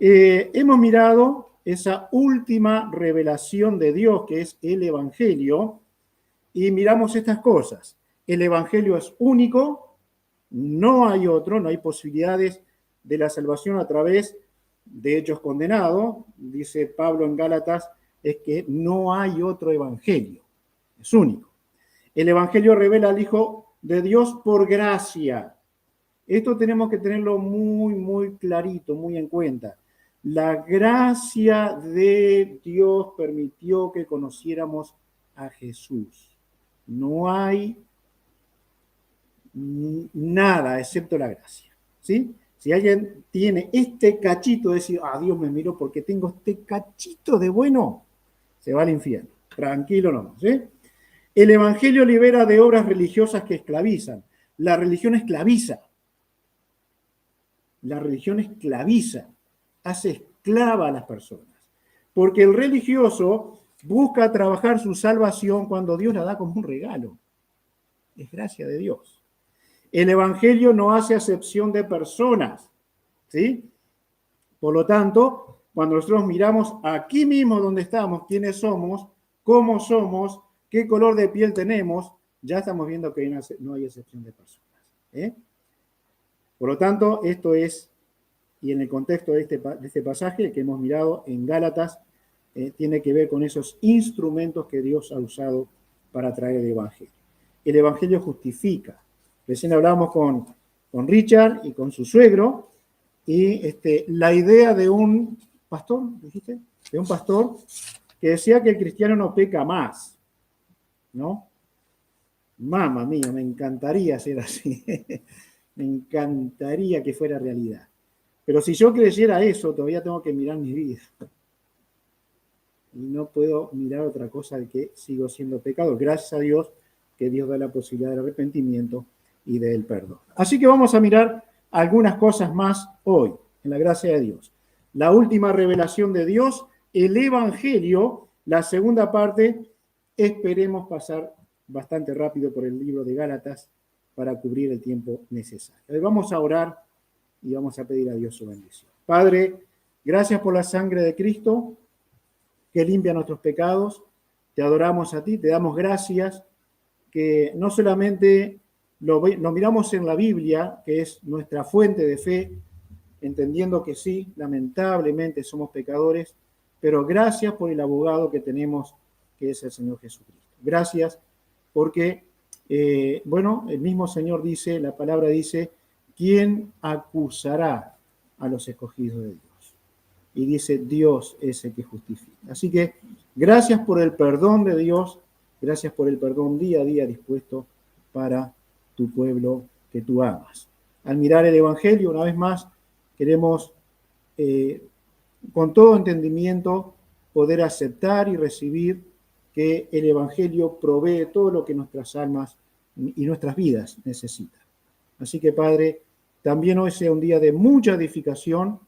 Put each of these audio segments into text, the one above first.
Hemos mirado esa última revelación de Dios, que es el Evangelio, y miramos estas cosas. El Evangelio es único, no hay otro, no hay posibilidades de la salvación a través de hechos condenados. Dice Pablo en Gálatas, es que no hay otro Evangelio, es único. El Evangelio revela al Hijo de Dios por gracia. Esto tenemos que tenerlo muy clarito, muy en cuenta. La gracia de Dios permitió que conociéramos a Jesús. No hay nada excepto la gracia, ¿sí? Si alguien tiene este cachito de decir, Dios me miró porque tengo este cachito de bueno, se va al infierno. Tranquilo nomás, ¿sí? El Evangelio libera de obras religiosas que esclavizan. La religión esclaviza. La religión esclaviza, hace esclava a las personas. Porque el religioso busca trabajar su salvación cuando Dios la da como un regalo. Es gracia de Dios. El Evangelio no hace acepción de personas, ¿sí? Por lo tanto, cuando nosotros miramos aquí mismo donde estamos, quiénes somos, cómo somos, qué color de piel tenemos, ya estamos viendo que no hay excepción de personas. Por lo tanto, esto es, y en el contexto de este pasaje que hemos mirado en Gálatas, tiene que ver con esos instrumentos que Dios ha usado para traer el Evangelio. El Evangelio justifica. Recién hablamos con Richard y con su suegro, y la idea de un pastor, ¿dijiste? De un pastor que decía que el cristiano no peca más, ¿no? Mamma mía, me encantaría ser así. Me encantaría que fuera realidad. Pero si yo creyera eso, todavía tengo que mirar mi vida. Y no puedo mirar otra cosa de que sigo siendo pecador. Gracias a Dios que Dios da la posibilidad del arrepentimiento y del perdón. Así que vamos a mirar algunas cosas más hoy, en la gracia de Dios. La última revelación de Dios, el Evangelio, la segunda parte, esperemos pasar bastante rápido por el libro de Gálatas para cubrir el tiempo necesario. Vamos a orar y vamos a pedir a Dios su bendición. Padre, gracias por la sangre de Cristo que limpia nuestros pecados. Te adoramos a ti, te damos gracias que no solamente lo miramos en la Biblia, que es nuestra fuente de fe, entendiendo que sí, lamentablemente somos pecadores, pero gracias por el abogado que tenemos, que es el Señor Jesucristo. Gracias porque, el mismo Señor dice, la palabra dice, ¿quién acusará a los escogidos de Dios? Y dice, Dios es el que justifica. Así que gracias por el perdón de Dios, gracias por el perdón día a día dispuesto para tu pueblo que tú amas. Al mirar el Evangelio, una vez más, queremos con todo entendimiento poder aceptar y recibir que el Evangelio provee todo lo que nuestras almas y nuestras vidas necesitan. Así que, Padre, también hoy sea un día de mucha edificación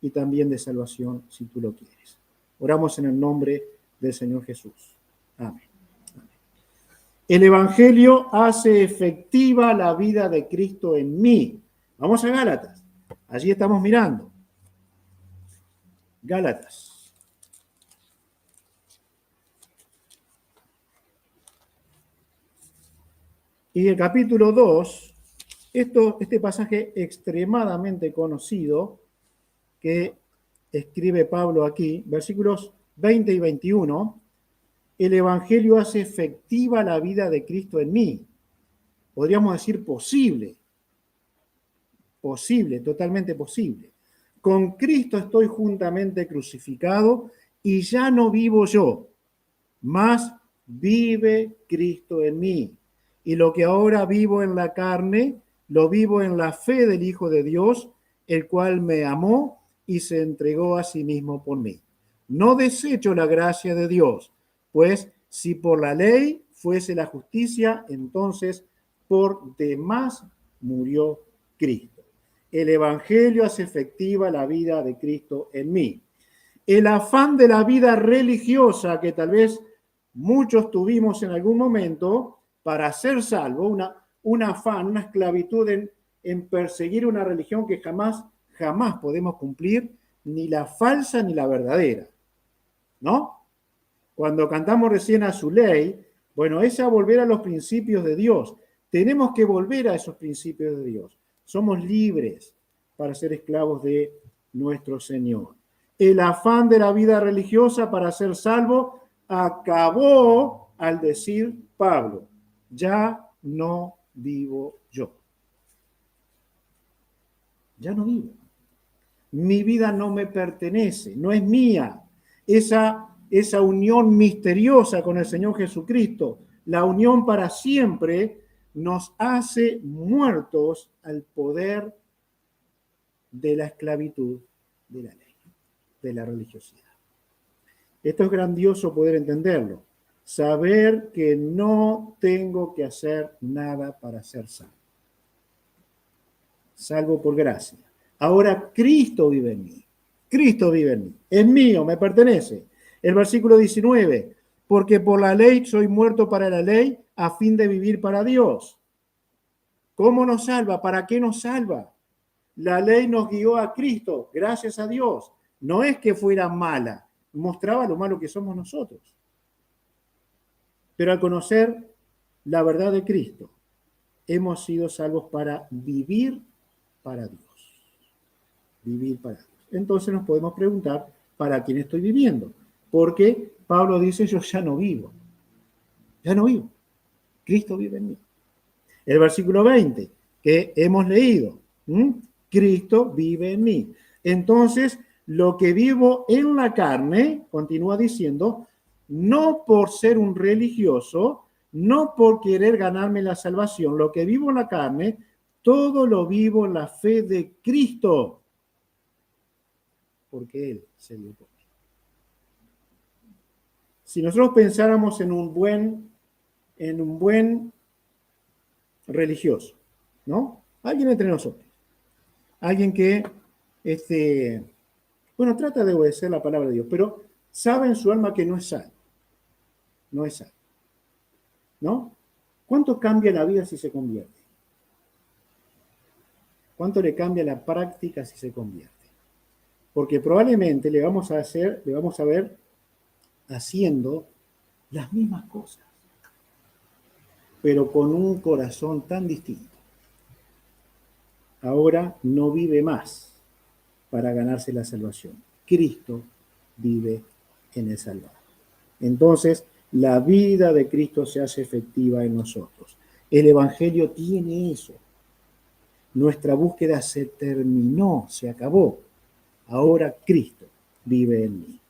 y también de salvación, si tú lo quieres. Oramos en el nombre del Señor Jesús. Amén. El Evangelio hace efectiva la vida de Cristo en mí. Vamos a Gálatas. Allí estamos mirando. Gálatas. Y el capítulo 2, este pasaje extremadamente conocido que escribe Pablo aquí, versículos 20 y 21, el Evangelio hace efectiva la vida de Cristo en mí. Podríamos decir posible, totalmente posible. Con Cristo estoy juntamente crucificado y ya no vivo yo, mas vive Cristo en mí. Y lo que ahora vivo en la carne, lo vivo en la fe del Hijo de Dios, el cual me amó y se entregó a sí mismo por mí. No desecho la gracia de Dios, pues si por la ley fuese la justicia, entonces por demás murió Cristo. El Evangelio hace efectiva la vida de Cristo en mí. El afán de la vida religiosa que tal vez muchos tuvimos en algún momento para ser salvo, un afán, una esclavitud en perseguir una religión que jamás podemos cumplir, ni la falsa ni la verdadera, ¿no? Cuando cantamos recién a su ley, bueno, es a volver a los principios de Dios. Tenemos que volver a esos principios de Dios. Somos libres para ser esclavos de nuestro Señor. El afán de la vida religiosa para ser salvo acabó al decir Pablo, ya no vivo yo. Ya no vivo. Mi vida no me pertenece, no es mía. Esa unión misteriosa con el Señor Jesucristo, la unión para siempre, nos hace muertos al poder de la esclavitud de la ley, de la religiosidad. Esto es grandioso poder entenderlo. Saber que no tengo que hacer nada para ser salvo. Salvo por gracia. Ahora Cristo vive en mí. Cristo vive en mí. Es mío, me pertenece. El versículo 19. Porque por la ley soy muerto para la ley a fin de vivir para Dios. ¿Cómo nos salva? ¿Para qué nos salva? La ley nos guió a Cristo, gracias a Dios. No es que fuera mala, mostraba lo malo que somos nosotros. Pero al conocer la verdad de Cristo, hemos sido salvos para vivir para Dios. Vivir para Dios. Entonces nos podemos preguntar, ¿para quién estoy viviendo? Porque Pablo dice, yo ya no vivo. Ya no vivo. Cristo vive en mí. El versículo 20 que hemos leído. Cristo vive en mí. Entonces, lo que vivo en la carne, continúa diciendo, no por ser un religioso, no por querer ganarme la salvación, lo que vivo en la carne, todo lo vivo en la fe de Cristo, porque Él se dio por mí. Si nosotros pensáramos en un buen religioso, ¿no? Alguien entre nosotros, alguien que, trata de obedecer la palabra de Dios, pero sabe en su alma que no es salvo. No es salvo. ¿No? ¿Cuánto cambia la vida si se convierte? ¿Cuánto le cambia la práctica si se convierte? Porque probablemente le vamos a ver haciendo las mismas cosas, pero con un corazón tan distinto. Ahora no vive más para ganarse la salvación. Cristo vive en el Salvador. Entonces, la vida de Cristo se hace efectiva en nosotros. El Evangelio tiene eso. Nuestra búsqueda se terminó, se acabó. Ahora Cristo vive en mí.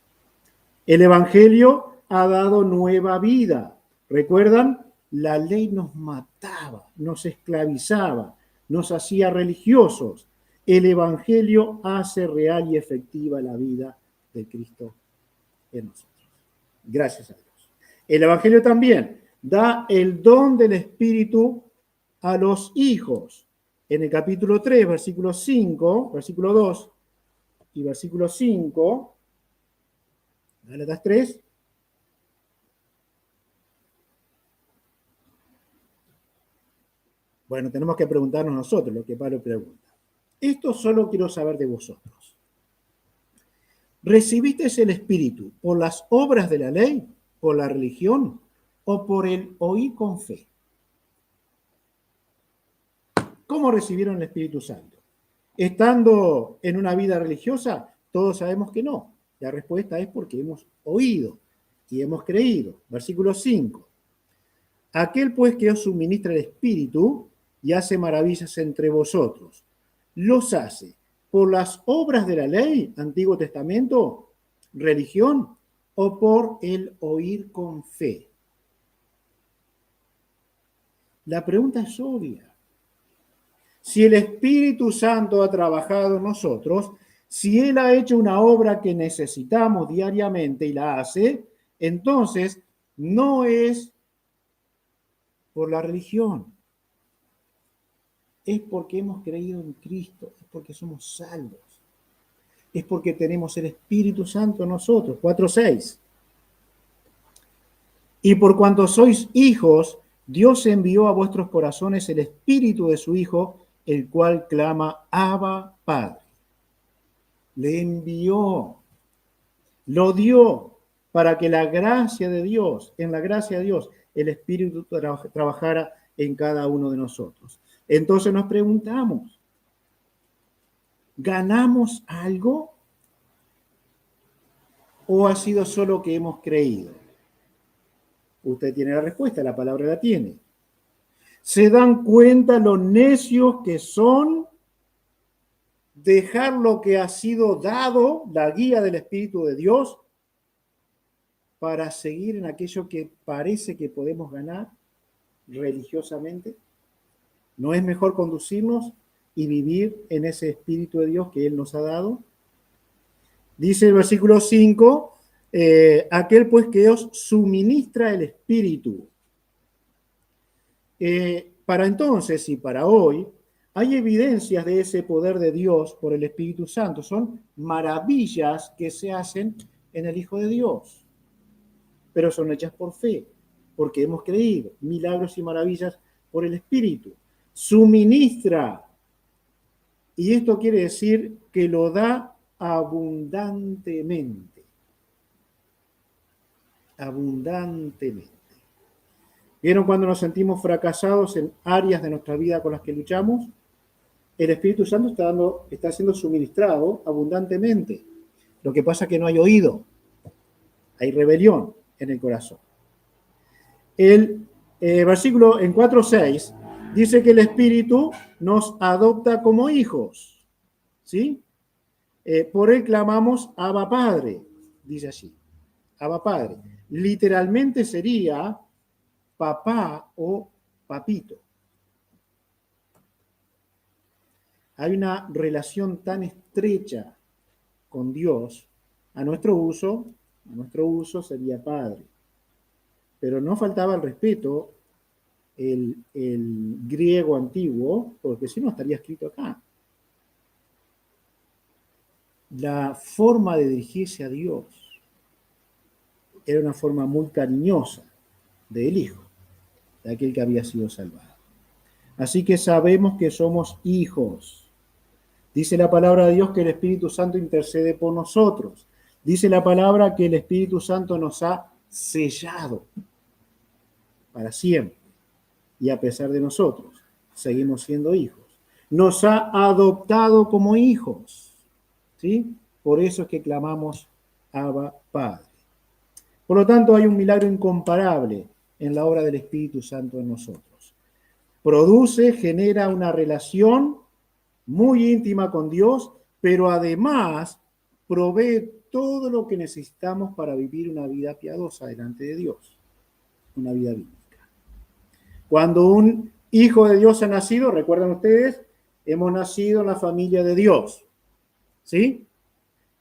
El Evangelio ha dado nueva vida. ¿Recuerdan? La ley nos mataba, nos esclavizaba, nos hacía religiosos. El Evangelio hace real y efectiva la vida de Cristo en nosotros. Gracias a Dios. El Evangelio también da el don del Espíritu a los hijos. En el capítulo 3, versículo 5, versículo 2 y versículo 5, Gálatas 3, bueno, tenemos que preguntarnos nosotros lo que Pablo pregunta. Esto solo quiero saber de vosotros. ¿Recibisteis el Espíritu por las obras de la ley, por la religión o por el oír con fe? ¿Cómo recibieron el Espíritu Santo? ¿Estando en una vida religiosa? Todos sabemos que no. La respuesta es porque hemos oído y hemos creído. Versículo 5. Aquel pues que os suministra el Espíritu y hace maravillas entre vosotros, los hace por las obras de la ley, Antiguo Testamento, religión, o por el oír con fe. La pregunta es obvia. Si el Espíritu Santo ha trabajado en nosotros, si Él ha hecho una obra que necesitamos diariamente y la hace, entonces no es por la religión. Es porque hemos creído en Cristo, es porque somos salvos. Es porque tenemos el Espíritu Santo en nosotros. 4:6. Y por cuanto sois hijos, Dios envió a vuestros corazones el Espíritu de su Hijo, el cual clama, Abba, Padre. le envió, lo dio para que la gracia de Dios, en la gracia de Dios, el Espíritu trabajara en cada uno de nosotros. Entonces nos preguntamos, ¿ganamos algo o ha sido solo que hemos creído? Usted tiene la respuesta, la palabra la tiene. ¿Se dan cuenta lo necios que son dejar lo que ha sido dado, la guía del Espíritu de Dios, para seguir en aquello que parece que podemos ganar religiosamente? ¿No es mejor conducirnos y vivir en ese Espíritu de Dios que Él nos ha dado? Dice el versículo 5, aquel pues que os suministra el Espíritu. Para entonces y para hoy, hay evidencias de ese poder de Dios por el Espíritu Santo. Son maravillas que se hacen en el Hijo de Dios, pero son hechas por fe, porque hemos creído. Milagros y maravillas por el Espíritu. Suministra, y esto quiere decir que lo da abundantemente. Abundantemente. ¿Vieron cuando nos sentimos fracasados en áreas de nuestra vida con las que luchamos? El Espíritu Santo está siendo suministrado abundantemente. Lo que pasa es que no hay oído, hay rebelión en el corazón. El versículo en 4:6 dice que el Espíritu nos adopta como hijos, ¿sí? Por él clamamos Abba Padre, dice así, Abba Padre. Literalmente sería papá o papito. Hay una relación tan estrecha con Dios, a nuestro uso sería padre. Pero no faltaba el respeto, el griego antiguo, porque si no estaría escrito acá. La forma de dirigirse a Dios era una forma muy cariñosa del Hijo, de aquel que había sido salvado. Así que sabemos que somos hijos. Dice la palabra de Dios que el Espíritu Santo intercede por nosotros. Dice la palabra que el Espíritu Santo nos ha sellado para siempre. Y a pesar de nosotros, seguimos siendo hijos. Nos ha adoptado como hijos. ¿Sí? Por eso es que clamamos Abba Padre. Por lo tanto, hay un milagro incomparable en la obra del Espíritu Santo en nosotros. Produce, genera una relación muy íntima con Dios, pero además provee todo lo que necesitamos para vivir una vida piadosa delante de Dios, una vida bíblica. Cuando un hijo de Dios ha nacido, recuerdan ustedes, hemos nacido en la familia de Dios, ¿sí?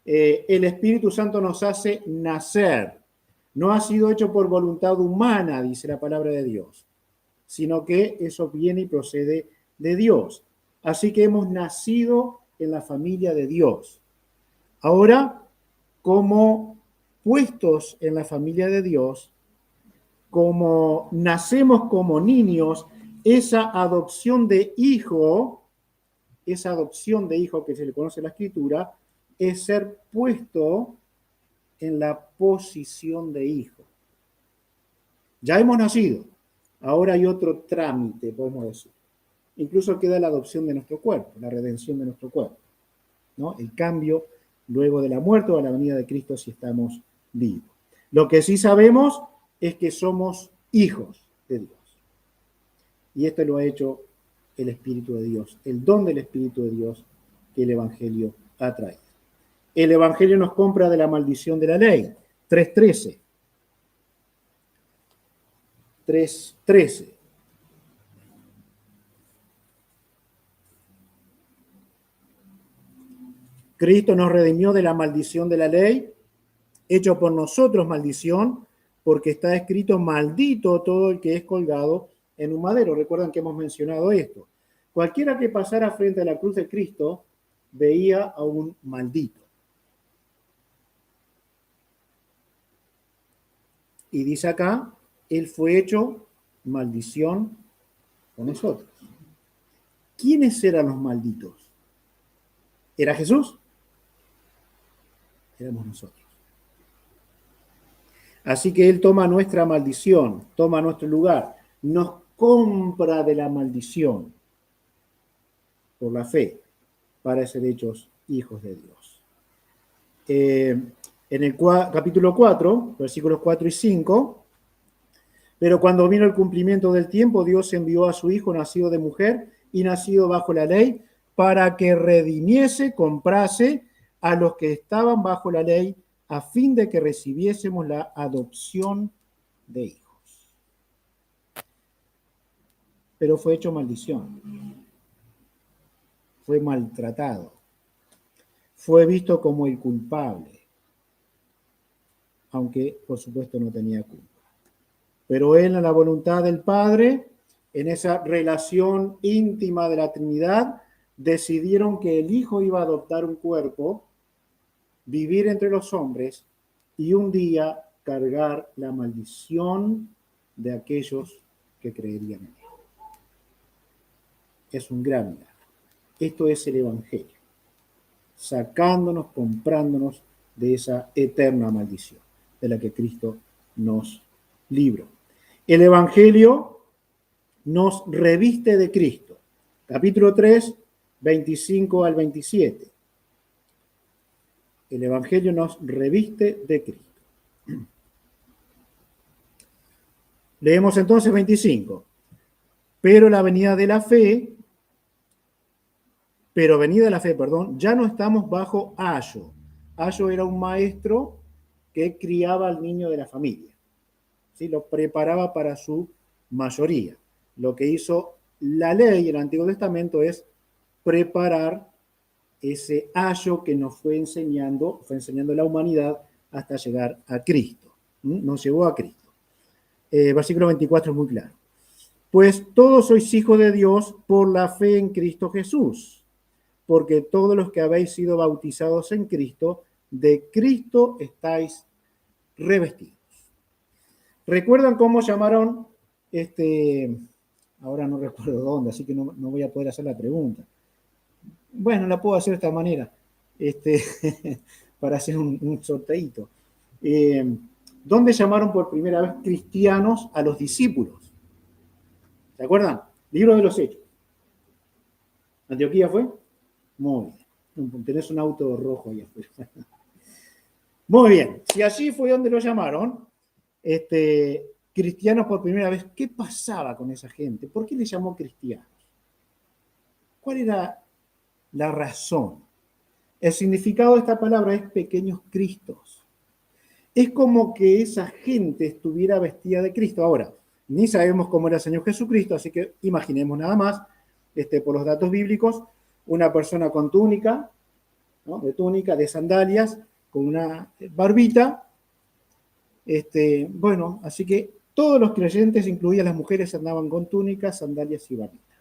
El Espíritu Santo nos hace nacer. No ha sido hecho por voluntad humana, dice la palabra de Dios, sino que eso viene y procede de Dios. Así que hemos nacido en la familia de Dios. Ahora, como puestos en la familia de Dios, como nacemos como niños, esa adopción de hijo que se le conoce en la Escritura, es ser puesto en la posición de hijo. Ya hemos nacido, ahora hay otro trámite, podemos decir. Incluso queda la adopción de nuestro cuerpo, la redención de nuestro cuerpo, ¿no? El cambio luego de la muerte o a la venida de Cristo si estamos vivos. Lo que sí sabemos es que somos hijos de Dios. Y esto lo ha hecho el Espíritu de Dios, el don del Espíritu de Dios que el Evangelio ha traído. El Evangelio nos compra de la maldición de la ley. 3:13. 3:13. Cristo nos redimió de la maldición de la ley, hecho por nosotros maldición, porque está escrito: maldito todo el que es colgado en un madero. Recuerdan que hemos mencionado esto. Cualquiera que pasara frente a la cruz de Cristo veía a un maldito. Y dice acá, Él fue hecho maldición por nosotros. ¿Quiénes eran los malditos? ¿Era Jesús? éramos nosotros. Así que Él toma nuestra maldición, toma nuestro lugar, nos compra de la maldición por la fe para ser hechos hijos de Dios. En el capítulo 4, versículos 4 y 5, pero cuando vino el cumplimiento del tiempo, Dios envió a su Hijo nacido de mujer y nacido bajo la ley, para que redimiese, comprase a los que estaban bajo la ley, a fin de que recibiésemos la adopción de hijos. Pero fue hecho maldición, fue maltratado, fue visto como el culpable, aunque por supuesto no tenía culpa. Pero él, en la voluntad del Padre, en esa relación íntima de la Trinidad, decidieron que el Hijo iba a adoptar un cuerpo, vivir entre los hombres y un día cargar la maldición de aquellos que creerían en él. Es un gran milagro. Esto es el Evangelio, sacándonos, comprándonos de esa eterna maldición de la que Cristo nos libró. El Evangelio nos reviste de Cristo. Capítulo 3, 25 al 27. El Evangelio nos reviste de Cristo. Leemos entonces 25. Pero venida de la fe, ya no estamos bajo ayo. Ayo era un maestro que criaba al niño de la familia. ¿Sí? Lo preparaba para su mayoría. Lo que hizo la ley, el Antiguo Testamento, es preparar ese ayo que nos fue enseñando la humanidad hasta llegar a Cristo. Nos llevó a Cristo. Versículo 24 es muy claro. Pues todos sois hijos de Dios por la fe en Cristo Jesús, porque todos los que habéis sido bautizados en Cristo, de Cristo estáis revestidos. ¿Recuerdan cómo llamaron ahora no recuerdo dónde, así que no voy a poder hacer la pregunta? Bueno, la puedo hacer de esta manera, para hacer un sorteito. ¿Dónde llamaron por primera vez cristianos a los discípulos? ¿Se acuerdan? Libro de los Hechos. ¿Antioquía fue? Muy bien. Tenés un auto rojo ahí afuera. Muy bien. Si allí fue donde lo llamaron, cristianos por primera vez, ¿qué pasaba con esa gente? ¿Por qué les llamó cristianos? ¿Cuál era la razón? El significado de esta palabra es pequeños cristos. Es como que esa gente estuviera vestida de Cristo. Ahora, ni sabemos cómo era el Señor Jesucristo, así que imaginemos nada más, por los datos bíblicos, una persona con túnica, ¿no? De sandalias, con una barbita. Bueno, así que todos los creyentes, incluidas las mujeres, andaban con túnicas, sandalias y barbitas.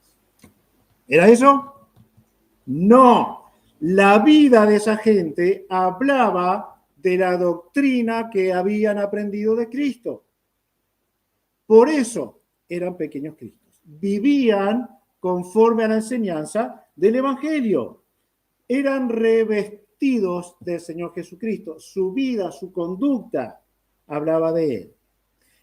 ¿Era eso? No. La vida de esa gente hablaba de la doctrina que habían aprendido de Cristo. Por eso eran pequeños cristos. Vivían conforme a la enseñanza del Evangelio. Eran revestidos del Señor Jesucristo. Su vida, su conducta hablaba de Él.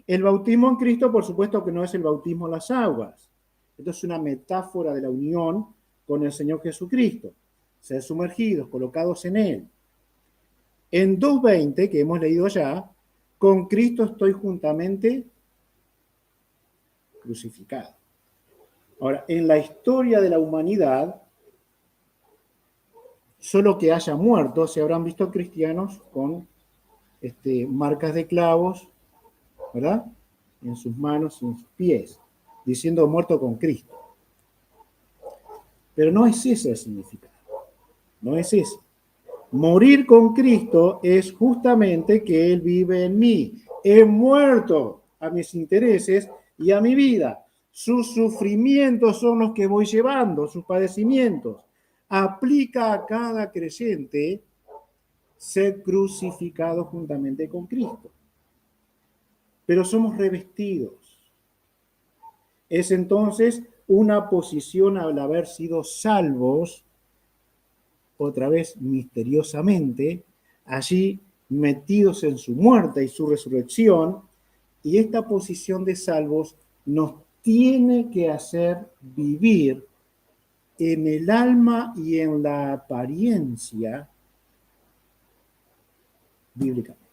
El bautismo en Cristo, por supuesto que no es el bautismo en las aguas. Esto es una metáfora de la unión con el Señor Jesucristo. Ser sumergidos, colocados en Él. En 2:20, que hemos leído ya, con Cristo estoy juntamente crucificado. Ahora, en la historia de la humanidad, solo que haya muerto, se habrán visto cristianos con marcas de clavos, ¿verdad? En sus manos y en sus pies, diciendo muerto con Cristo. Pero no es ese el significado, no es ese. Morir con Cristo es justamente que Él vive en mí. He muerto a mis intereses y a mi vida. Sus sufrimientos son los que voy llevando, sus padecimientos. Aplica a cada creyente ser crucificado juntamente con Cristo. Pero somos revestidos. Es entonces una posición al haber sido salvos, otra vez misteriosamente, allí metidos en su muerte y su resurrección, y esta posición de salvos nos tiene que hacer vivir en el alma y en la apariencia bíblicamente,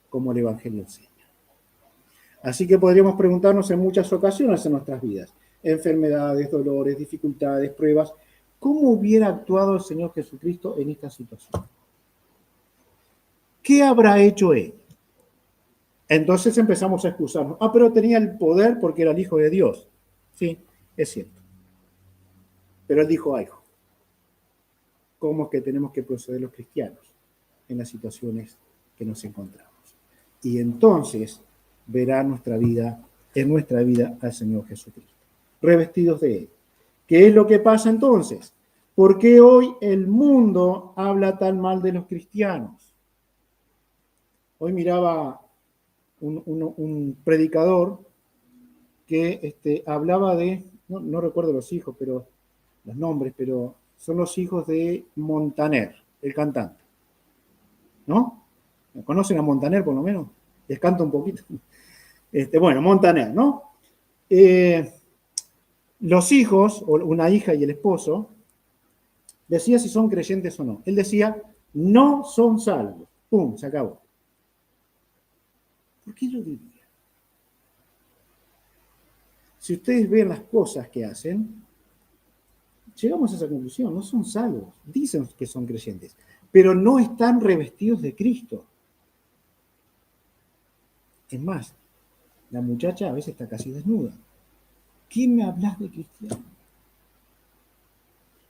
como el Evangelio enseña. Así que podríamos preguntarnos en muchas ocasiones en nuestras vidas, enfermedades, dolores, dificultades, pruebas, ¿cómo hubiera actuado el Señor Jesucristo en esta situación? ¿Qué habrá hecho Él? Entonces empezamos a excusarnos. Pero tenía el poder porque era el Hijo de Dios. Sí, es cierto. Pero Él dijo algo. ¿Cómo es que tenemos que proceder los cristianos en las situaciones que nos encontramos? Y entonces verá en nuestra vida al Señor Jesucristo, revestidos de Él. ¿Qué es lo que pasa entonces? ¿Por qué hoy el mundo habla tan mal de los cristianos? Hoy miraba un predicador que hablaba de, no recuerdo los hijos, pero los nombres, pero son los hijos de Montaner, el cantante. ¿No? ¿Conocen a Montaner por lo menos? Les canto un poquito. Bueno, Montaner, ¿no? Los hijos, o una hija y el esposo, decía si son creyentes o no. Él decía, no son salvos. ¡Pum! Se acabó. ¿Por qué lo diría? Si ustedes ven las cosas que hacen, llegamos a esa conclusión, no son salvos. Dicen que son creyentes, pero no están revestidos de Cristo. Es más, la muchacha a veces está casi desnuda. ¿Qué me hablas de cristiano?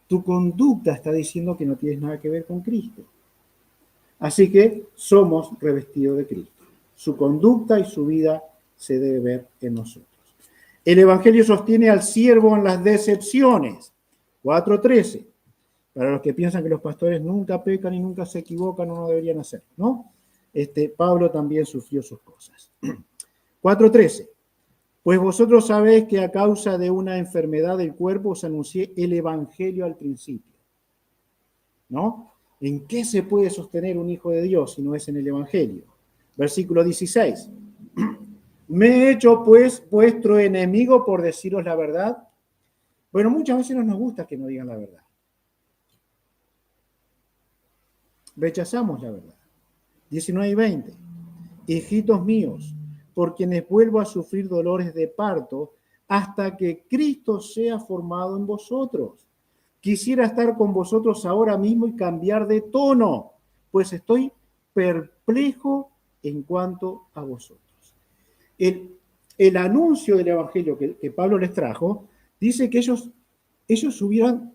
Tu conducta está diciendo que no tienes nada que ver con Cristo. Así que somos revestidos de Cristo. Su conducta y su vida se debe ver en nosotros. El Evangelio sostiene al siervo en las decepciones. 4:13. Para los que piensan que los pastores nunca pecan y nunca se equivocan o no deberían hacer, ¿no? Pablo también sufrió sus cosas. 4:13. Pues vosotros sabéis que a causa de una enfermedad del cuerpo os anuncié el Evangelio al principio. ¿No? ¿En qué se puede sostener un hijo de Dios si no es en el Evangelio? Versículo 16. ¿Me he hecho pues vuestro enemigo por deciros la verdad? Bueno, muchas veces no nos gusta que nos digan la verdad. Rechazamos la verdad. 19 y 20. Hijitos míos, por quienes vuelvo a sufrir dolores de parto hasta que Cristo sea formado en vosotros. Quisiera estar con vosotros ahora mismo y cambiar de tono, pues estoy perplejo en cuanto a vosotros. El anuncio del Evangelio que Pablo les trajo dice que ellos hubieran,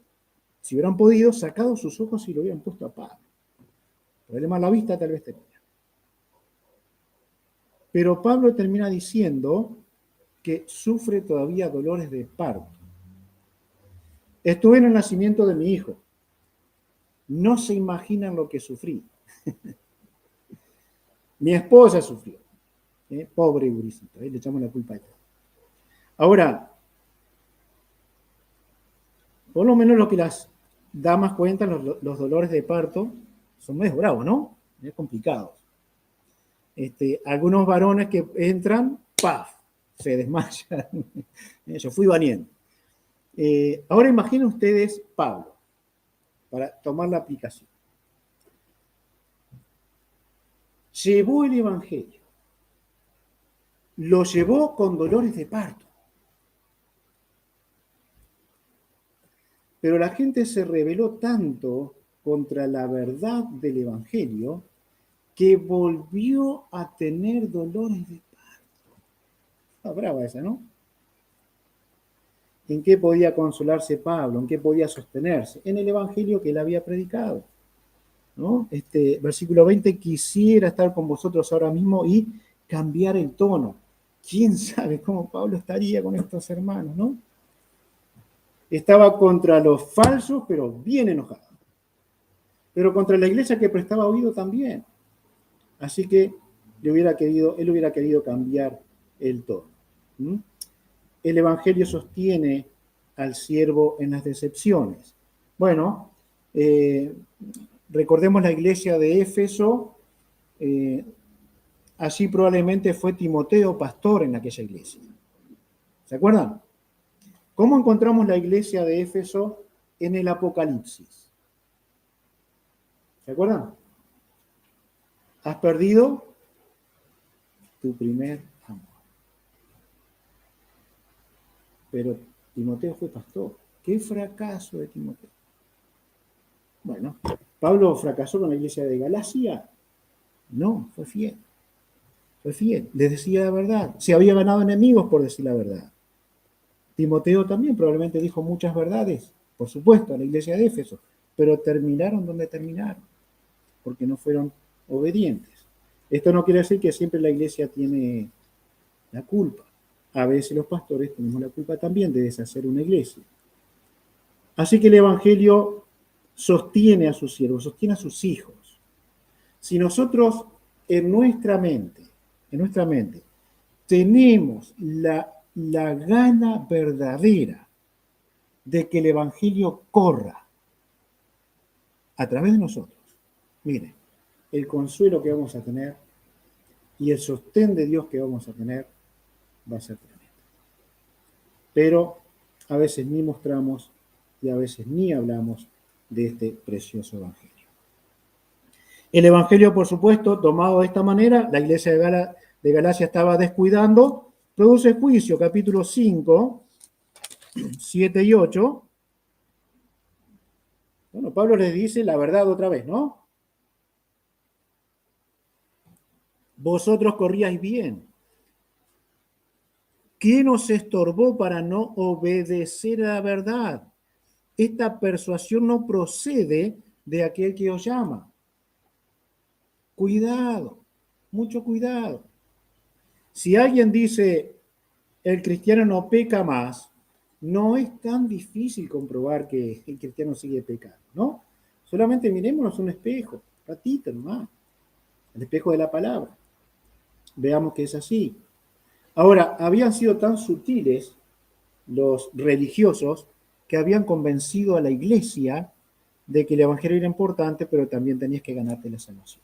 si hubieran podido, sacado sus ojos y lo hubieran puesto a Pablo. Problema a la vista tal vez tenía. Pero Pablo termina diciendo que sufre todavía dolores de parto. Estuve en el nacimiento de mi hijo. No se imaginan lo que sufrí. Mi esposa sufrió. Pobre gurisita, le echamos la culpa a ella. Ahora, por lo menos lo que las damas cuentan, los dolores de parto, son muy bravos, ¿no? Es complicado. Algunos varones que entran, ¡paf! Se desmayan. Yo fui valiente. Ahora imaginen ustedes Pablo, para tomar la aplicación. Llevó el Evangelio, lo llevó con dolores de parto. Pero la gente se rebeló tanto contra la verdad del Evangelio que volvió a tener dolores de parto. Ah, brava esa, ¿no? ¿En qué podía consolarse Pablo? ¿En qué podía sostenerse? En el Evangelio que él había predicado. ¿No? Versículo 20, quisiera estar con vosotros ahora mismo y cambiar el tono. ¿Quién sabe cómo Pablo estaría con estos hermanos, no? Estaba contra los falsos, pero bien enojado. Pero contra la iglesia que prestaba oído también. Así que él hubiera querido cambiar el tono. ¿Mm? El Evangelio sostiene al siervo en las decepciones. Bueno, recordemos la iglesia de Éfeso, allí probablemente fue Timoteo pastor en aquella iglesia. ¿Se acuerdan? ¿Cómo encontramos la iglesia de Éfeso en el Apocalipsis? ¿Se acuerdan? Has perdido tu primer amor. Pero Timoteo fue pastor. ¿Qué fracaso de Timoteo? Bueno, ¿Pablo fracasó con la iglesia de Galacia? No, fue fiel. Fue fiel, les decía la verdad. Se había ganado enemigos por decir la verdad. Timoteo también probablemente dijo muchas verdades, por supuesto, a la iglesia de Éfeso, pero terminaron donde terminaron, porque no fueron obedientes. Esto no quiere decir que siempre la iglesia tiene la culpa. A veces los pastores tenemos la culpa también de deshacer una iglesia. Así que el Evangelio sostiene a sus siervos, sostiene a sus hijos. Si nosotros en nuestra mente, tenemos la gana verdadera de que el Evangelio corra a través de nosotros, mire, el consuelo que vamos a tener y el sostén de Dios que vamos a tener va a ser tremendo. Pero a veces ni mostramos y a veces ni hablamos de este precioso Evangelio. El Evangelio, por supuesto, tomado de esta manera, la iglesia de Galacia estaba descuidando, produce juicio, capítulo 5, 7 y 8. Bueno, Pablo les dice la verdad otra vez, ¿no? Vosotros corríais bien. ¿Quién os estorbó para no obedecer a la verdad? Esta persuasión no procede de aquel que os llama. Cuidado, mucho cuidado. Si alguien dice, el cristiano no peca más, no es tan difícil comprobar que el cristiano sigue pecando, ¿no? Solamente mirémonos un espejo, ratito nomás, el espejo de la palabra. Veamos que es así. Ahora, habían sido tan sutiles los religiosos que habían convencido a la iglesia de que el evangelio era importante, pero también tenías que ganarte la salvación.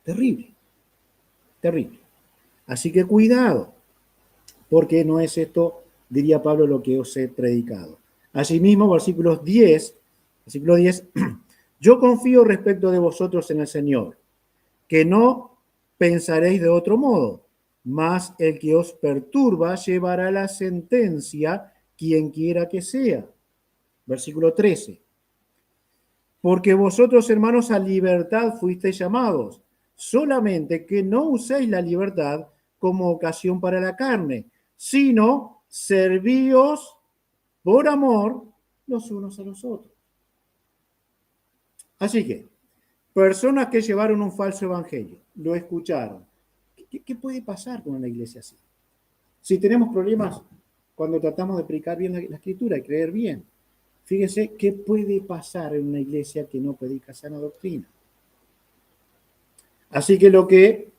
Terrible, terrible. Así que cuidado, porque no es esto, diría Pablo, lo que os he predicado. Asimismo, versículo 10, yo confío respecto de vosotros en el Señor, que no pensaréis de otro modo, mas el que os perturba llevará la sentencia, quien quiera que sea. Versículo 13. Porque vosotros, hermanos, a libertad fuisteis llamados, solamente que no uséis la libertad como ocasión para la carne, sino servíos por amor los unos a los otros. Así que, personas que llevaron un falso evangelio, lo escucharon. ¿Qué puede pasar con una iglesia así? Si tenemos problemas cuando tratamos de predicar bien la escritura y creer bien, fíjese qué puede pasar en una iglesia que no predica sana doctrina. Así que lo que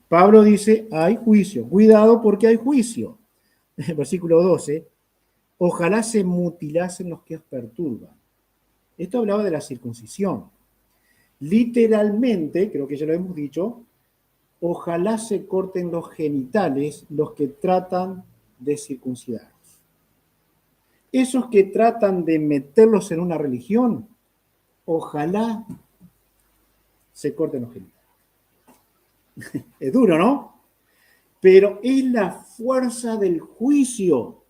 Pablo dice, hay juicio. Cuidado porque hay juicio. Versículo 12. Ojalá se mutilasen los que os perturban. Esto hablaba de la circuncisión. Literalmente, creo que ya lo hemos dicho, ojalá se corten los genitales los que tratan de circuncidarlos. Esos que tratan de meterlos en una religión, ojalá se corten los genitales. Es duro, ¿no? Pero es la fuerza del juicio